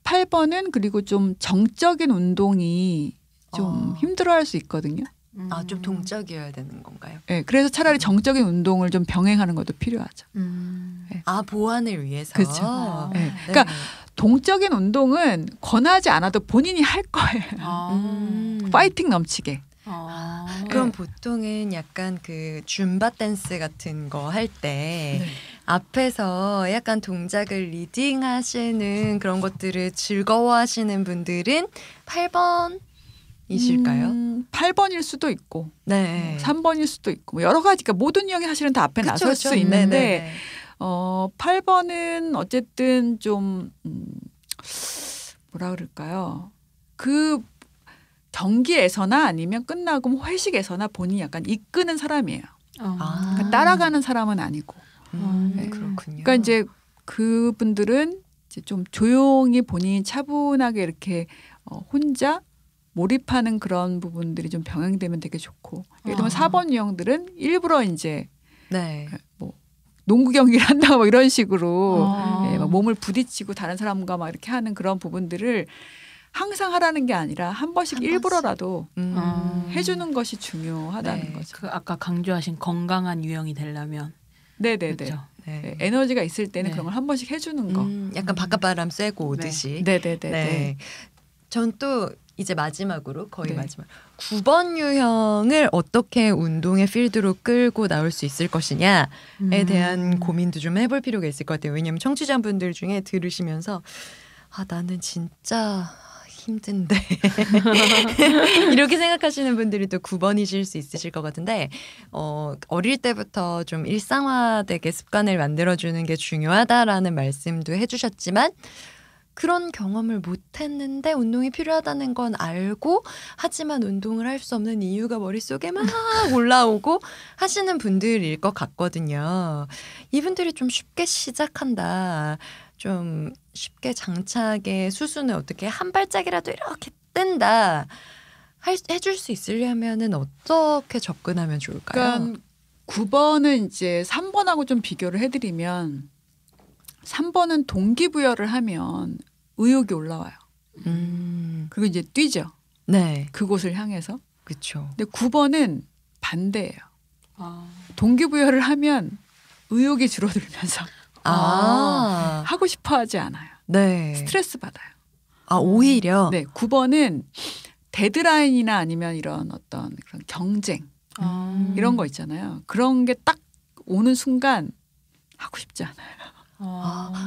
8번은 그리고 좀 정적인 운동이 좀 힘들어할 수 있거든요. 좀 동적이어야 되는 건가요? 네, 그래서 차라리 정적인 운동을 좀 병행하는 것도 필요하죠. 네. 보완을 위해서. 그렇죠. 네. 그러니까 동적인 운동은 권하지 않아도 본인이 할 거예요. 파이팅 넘치게. 그럼 보통은 약간 그 줌바 댄스 같은 거 할 때 앞에서 약간 동작을 리딩하시는 그런 것들을 즐거워하시는 분들은 8번 이실까요? 8번일 수도 있고, 네. 3번일 수도 있고, 여러 가지, 그러니까 모든 유형이 사실은 다 앞에 나설 수 있는데, 8번은 어쨌든 좀, 뭐라 그럴까요? 그 경기에서나 아니면 끝나고 뭐 회식에서나 본인이 약간 이끄는 사람이에요. 그러니까 따라가는 사람은 아니고. 네, 그렇군요. 그러니까 이제 그분들은 이제 좀 조용히 본인이 차분하게 이렇게 혼자 몰입하는 그런 부분들이 좀 병행되면 되게 좋고. 예를 들면 4번 유형들은 일부러 이제 뭐 농구 경기를 한다 뭐 이런 식으로 막 몸을 부딪히고 다른 사람과 막 이렇게 하는 그런 부분들을 항상 하라는 게 아니라 한 번씩 일부러라도 해주는 것이 중요하다는 거죠. 그 아까 강조하신 건강한 유형이 되려면. 네네네. 그렇죠? 네. 에너지가 있을 때는 그런 걸 한 번씩 해주는 거. 약간 바깥바람 쐬고 오듯이. 네네네. 네. 전 또 이제 마지막으로 거의 마지막 9번 유형을 어떻게 운동의 필드로 끌고 나올 수 있을 것이냐에 대한 고민도 좀 해볼 필요가 있을 것 같아요. 왜냐하면 청취자분들 중에 들으시면서 나는 진짜 힘든데 이렇게 생각하시는 분들이 또 9번이실 수 있으실 것 같은데 어릴 때부터 좀 일상화되게 습관을 만들어주는 게 중요하다라는 말씀도 해주셨지만 그런 경험을 못했는데 운동이 필요하다는 건 알고 하지만 운동을 할 수 없는 이유가 머릿속에 막 올라오고 하시는 분들일 것 같거든요. 이분들이 좀 쉽게 시작한다. 좀 쉽게 장착의 수순을 어떻게 한 발짝이라도 이렇게 뗀다. 해줄 수 있으려면은 어떻게 접근하면 좋을까요? 그러니까 9번은 이제 3번하고 좀 비교를 해드리면 3번은 동기부여를 하면 의욕이 올라와요. 그리고 이제 뛰죠. 네. 그곳을 향해서. 그렇죠. 근데 9번은 반대예요. 동기부여를 하면 의욕이 줄어들면서 하고 싶어 하지 않아요. 네. 스트레스 받아요. 오히려? 네. 9번은 데드라인이나 아니면 이런 어떤 그런 경쟁 이런 거 있잖아요. 그런 게 딱 오는 순간 하고 싶지 않아요.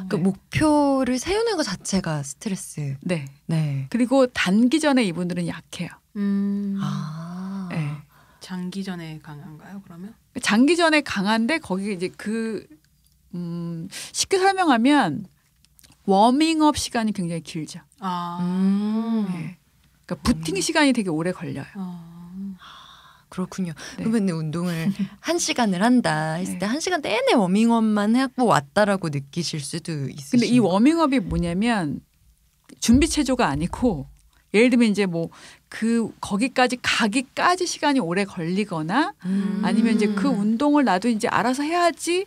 그 목표를 세우는 것 자체가 스트레스. 네. 네. 그리고 단기전에 이분들은 약해요. 네. 장기전에 강한가요, 그러면? 장기전에 강한데 거기에 이제 쉽게 설명하면 워밍업 시간이 굉장히 길죠. 네. 그러니까 부팅 시간이 되게 오래 걸려요. 그렇군요. 네. 그러면 운동을 1시간을 한다 했을 때 1시간 내내 워밍업만 하고 왔다라고 느끼실 수도 있으시죠. 근데 이 워밍업이 뭐냐면 준비 체조가 아니고 예를 들면 이제 뭐 거기까지 가기까지 시간이 오래 걸리거나 아니면 이제 그 운동을 나도 이제 알아서 해야지.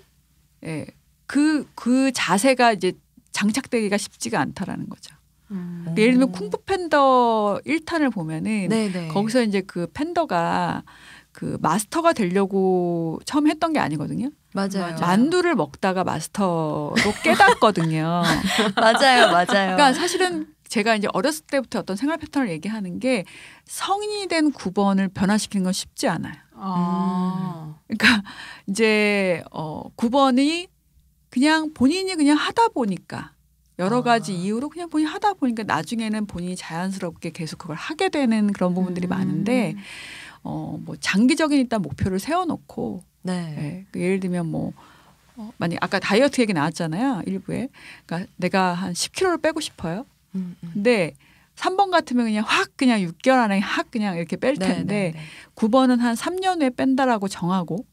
예. 그 자세가 이제 장착되기가 쉽지가 않다라는 거죠. 예를 들면 쿵푸 팬더 1탄을 보면은 네네. 거기서 이제 그 팬더가 그 마스터가 되려고 처음 했던 게 아니거든요. 맞아요. 만두를 먹다가 마스터로 깨닫거든요. 맞아요. 그러니까 사실은 제가 이제 어렸을 때부터 어떤 생활 패턴을 얘기하는 게 성인이 된 9번을 변화시키는 건 쉽지 않아요. 그러니까 이제 9번이 그냥 본인이 그냥 하다 보니까 여러 가지 이유로 그냥 본인이 하다 보니까 나중에는 본인이 자연스럽게 계속 그걸 하게 되는 그런 부분들이 많은데 뭐 장기적인 일단 목표를 세워놓고 네. 예를 들면 뭐 만약 아까 다이어트 얘기 나왔잖아요. 일부에. 그러니까 내가 한 10kg를 빼고 싶어요. 근데 3번 같으면 그냥 확 그냥 6개월 안에 확 그냥 이렇게 뺄 텐데 9번은 한 3년 후에 뺀다라고 정하고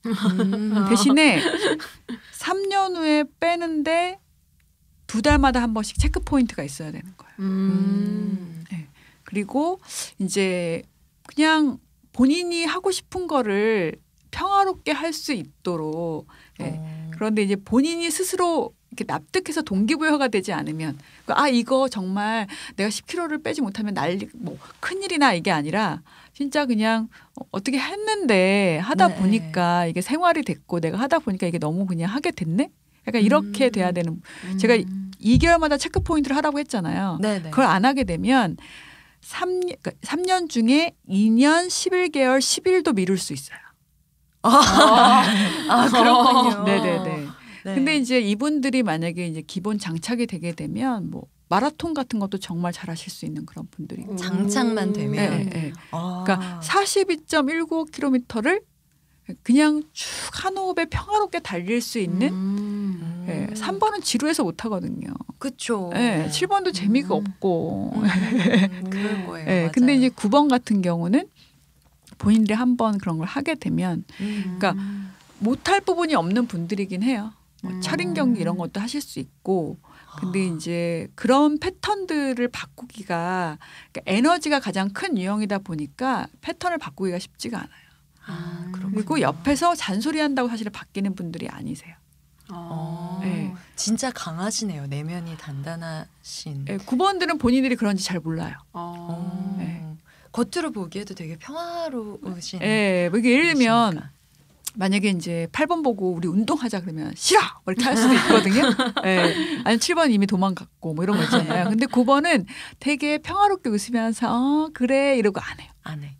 대신에 3년 3년 후에 빼는데 2달마다 한 번씩 체크 포인트가 있어야 되는 거예요. 네. 그리고 이제 그냥 본인이 하고 싶은 거를 평화롭게 할 수 있도록 그런데 이제 본인이 스스로 이렇게 납득해서 동기부여가 되지 않으면 이거 정말 내가 10kg를 빼지 못하면 뭐 큰일이나 이게 아니라 진짜 그냥 어떻게 했는데 하다 보니까 이게 생활이 됐고 내가 하다 보니까 이게 너무 그냥 하게 됐네? 약간 이렇게 돼야 되는 제가 2개월마다 체크 포인트를 하라고 했잖아요. 네네. 그걸 안 하게 되면 3년 중에 2년 11개월 10일도 미룰 수 있어요. 그렇군요. 네네네. 네. 근데 이제 이분들이 만약에 이제 기본 장착이 되게 되면 뭐 마라톤 같은 것도 정말 잘하실 수 있는 그런 분들이 장착만 되면. 네, 네. 그러니까 42.195km를 그냥 쭉 한 호흡에 평화롭게 달릴 수 있는 3번은 지루해서 못 하거든요. 그렇죠. 네, 7번도 재미가 없고. 그럴 거예요. 네, 맞아요. 근데 이제 9번 같은 경우는 본인들이 한번 그런 걸 하게 되면 그러니까 못할 부분이 없는 분들이긴 해요. 뭐 철인 경기 이런 것도 하실 수 있고 근데 이제 그런 패턴들을 바꾸기가 그러니까 에너지가 가장 큰 유형이다 보니까 패턴을 바꾸기가 쉽지가 않아요. 그리고 옆에서 잔소리한다고 사실 바뀌는 분들이 아니세요. 네. 진짜 강하시네요. 내면이 단단하신. 네, 9번들은 본인들이 그런지 잘 몰라요. 네. 겉으로 보기에도 되게 평화로우신. 네, 이게 예를 들면 만약에 이제 8번 보고 우리 운동하자 그러면 싫어! 이렇게 할 수도 있거든요. 네. 아니 7번 이미 도망갔고 뭐 이런 거 있잖아요. 근데 9번은 되게 평화롭게 웃으면서 그래 이러고 안 해요. 안 해.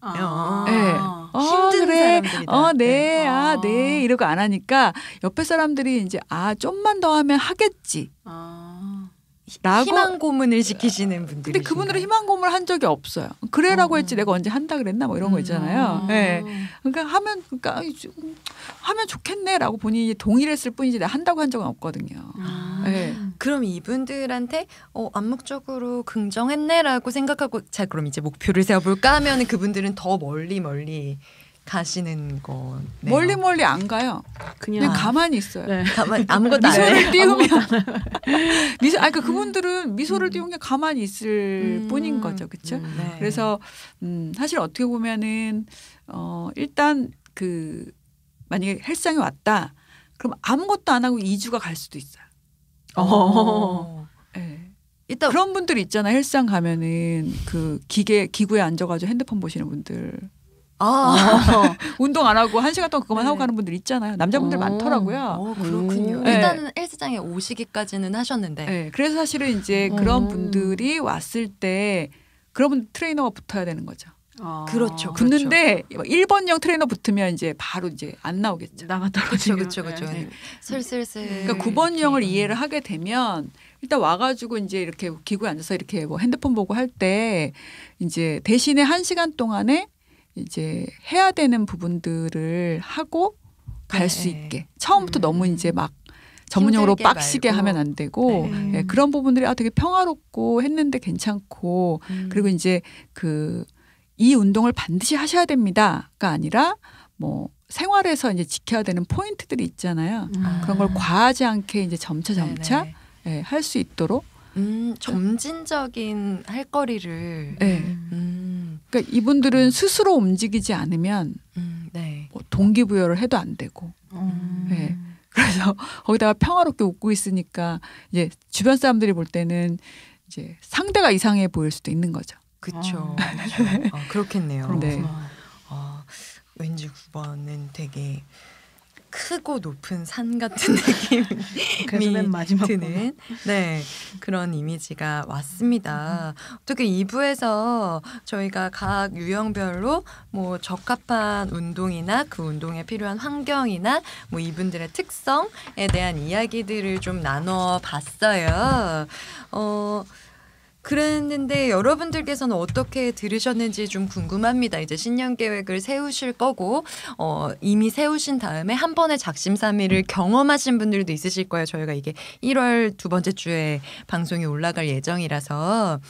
네. 힘든 그래. 사람들이다. 네. 이러고 안 하니까 옆에 사람들이 이제 좀만 더 하면 하겠지. 라고 희망 고문을 지키시는 분들이. 근데 그분들은 희망 고문을 한 적이 없어요. 그래라고 했지 내가 언제 한다 그랬나 뭐 이런 거 있잖아요. 네. 그러니까 하면 좋겠네라고 본인이 동의를 했을 뿐이지 내가 한다고 한 적은 없거든요. 네. 그럼 이분들한테 암묵적으로 긍정했네라고 생각하고 자 그럼 이제 목표를 세워볼까 하면 그분들은 더 멀리 가시는 거네요. 멀리 안 가요. 그냥 가만히 있어요. 네. 가만히 아무것도 안 해. 미소를 띄우면 그러니까 그분들은 미소를 띄우면 가만히 있을 뿐인 거죠, 그렇죠? 네. 그래서 사실 어떻게 보면은 일단 만약에 헬스장에 왔다, 그럼 아무것도 안 하고 2주가 갈 수도 있어요. 네. 일단 그런 분들 있잖아요. 헬스장 가면은 기구에 앉아가지고 핸드폰 보시는 분들. 운동 안 하고 1시간 동안 그것만 하고 가는 분들 있잖아요. 남자분들 많더라고요. 그렇군요. 네. 일단은 헬스장에 오시기까지는 하셨는데. 네. 그래서 사실은 이제 그런 분들이 왔을 때 그런 분 트레이너가 붙어야 되는 거죠. 그렇죠. 붙는데 1번형 트레이너 붙으면 이제 바로 이제 안 나오겠죠. 나가 떨어지죠. 그렇죠. 네. 슬슬슬. 그러니까 9번형을 이해를 하게 되면 일단 와가지고 이제 이렇게 기구에 앉아서 이렇게 뭐 핸드폰 보고 할 때 이제 대신에 1시간 동안에 이제 해야 되는 부분들을 하고 갈 수 있게 처음부터 너무 이제 막 전문용어로 빡시게 말고. 하면 안 되고 네, 그런 부분들이 되게 평화롭고 했는데 괜찮고 그리고 이제 이 운동을 반드시 하셔야 됩니다가 아니라 뭐 생활에서 이제 지켜야 되는 포인트들이 있잖아요. 그런 걸 과하지 않게 이제 점차 네, 할 수 있도록 점진적인 할 거리를. 네. 그러니까 이분들은 스스로 움직이지 않으면 네. 뭐 동기부여를 해도 안 되고. 네. 그래서 거기다가 평화롭게 웃고 있으니까 이제 주변 사람들이 볼 때는 이제 상대가 이상해 보일 수도 있는 거죠. 그렇죠. 그렇겠네요. 네. 왠지 9번은 되게 크고 높은 산 같은 느낌이 그래서 맨 마지막 드는 그런 이미지가 왔습니다. 어떻게 2부에서 저희가 각 유형별로 뭐 적합한 운동이나 그 운동에 필요한 환경이나 뭐 이분들의 특성에 대한 이야기들을 좀 나눠봤어요. 그랬는데 여러분들께서는 어떻게 들으셨는지 좀 궁금합니다. 이제 신년 계획을 세우실 거고 이미 세우신 다음에 한 번에 작심삼일을 경험하신 분들도 있으실 거예요. 저희가 이게 1월 2번째 주에 방송이 올라갈 예정이라서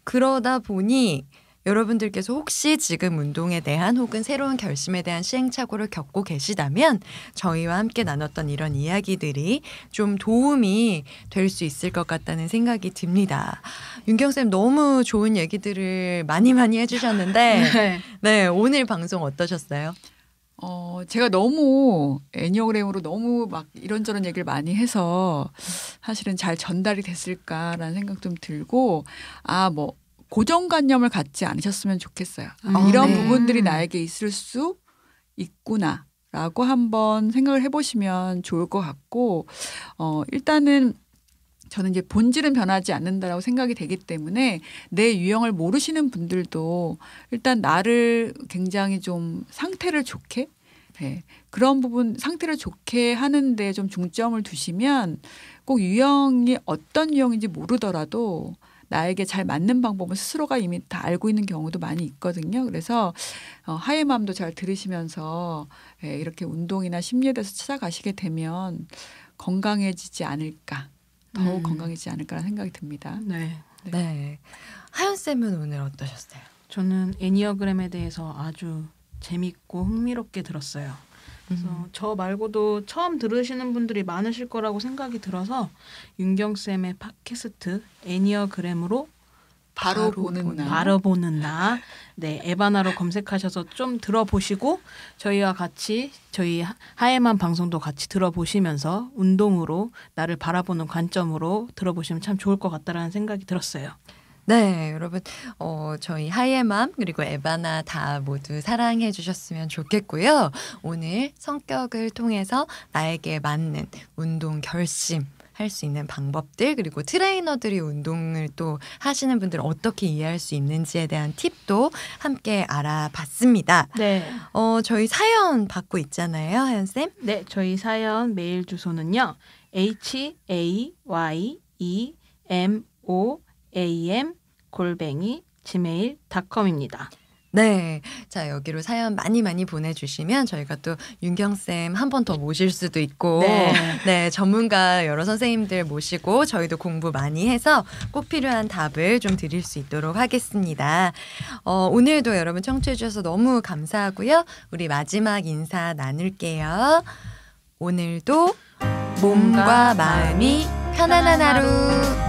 그러다 보니 여러분들께서 혹시 지금 운동에 대한 혹은 새로운 결심에 대한 시행착오를 겪고 계시다면 저희와 함께 나눴던 이런 이야기들이 좀 도움이 될 수 있을 것 같다는 생각이 듭니다. 윤경쌤 너무 좋은 얘기들을 많이 해주셨는데 네, 오늘 방송 어떠셨어요? 제가 너무 애니어그램으로 너무 막 이런저런 얘기를 많이 해서 사실은 잘 전달이 됐을까라는 생각 좀 들고 뭐 고정관념을 갖지 않으셨으면 좋겠어요. 이런 네. 부분들이 나에게 있을 수 있구나라고 한번 생각을 해보시면 좋을 것 같고 일단은 저는 이제 본질은 변하지 않는다라고 생각이 되기 때문에 내 유형을 모르시는 분들도 일단 나를 굉장히 좀 상태를 좋게 그런 부분 상태를 좋게 하는데 좀 중점을 두시면 꼭 유형이 어떤 유형인지 모르더라도 나에게 잘 맞는 방법을 스스로가 이미 다 알고 있는 경우도 많이 있거든요. 그래서 하의 마음도 잘 들으시면서 이렇게 운동이나 심리에 대해서 찾아가시게 되면 건강해지지 않을까. 더욱 건강해지지 않을까라는 생각이 듭니다. 네. 하연쌤은 오늘 어떠셨어요? 저는 애니어그램에 대해서 아주 재밌고 흥미롭게 들었어요. 그래서 저 말고도 처음 들으시는 분들이 많으실 거라고 생각이 들어서 윤경쌤의 팟캐스트 애니어그램으로 바로 보는 나. 네, 에바나로 검색하셔서 좀 들어보시고 저희와 같이 저희 하에만 방송도 같이 들어보시면서 운동으로 나를 바라보는 관점으로 들어보시면 참 좋을 것 같다라는 생각이 들었어요. 네, 여러분 저희 하이엠맘 그리고 에바나 다 모두 사랑해 주셨으면 좋겠고요. 오늘 성격을 통해서 나에게 맞는 운동 결심 할 수 있는 방법들 그리고 트레이너들이 운동을 또 하시는 분들 어떻게 이해할 수 있는지에 대한 팁도 함께 알아봤습니다. 네. 저희 사연 받고 있잖아요, 하연쌤. 네, 저희 사연 메일 주소는요. hayemam@gmail.com입니다. 네. 자, 여기로 사연 많이 보내주시면 저희가 또 윤경쌤 한 번 더 모실 수도 있고, 네, 전문가 여러 선생님들 모시고 저희도 공부 많이 해서 꼭 필요한 답을 좀 드릴 수 있도록 하겠습니다. 오늘도 여러분 청취해주셔서 너무 감사하고요. 우리 마지막 인사 나눌게요. 오늘도 몸과 마음이 편안한 하루.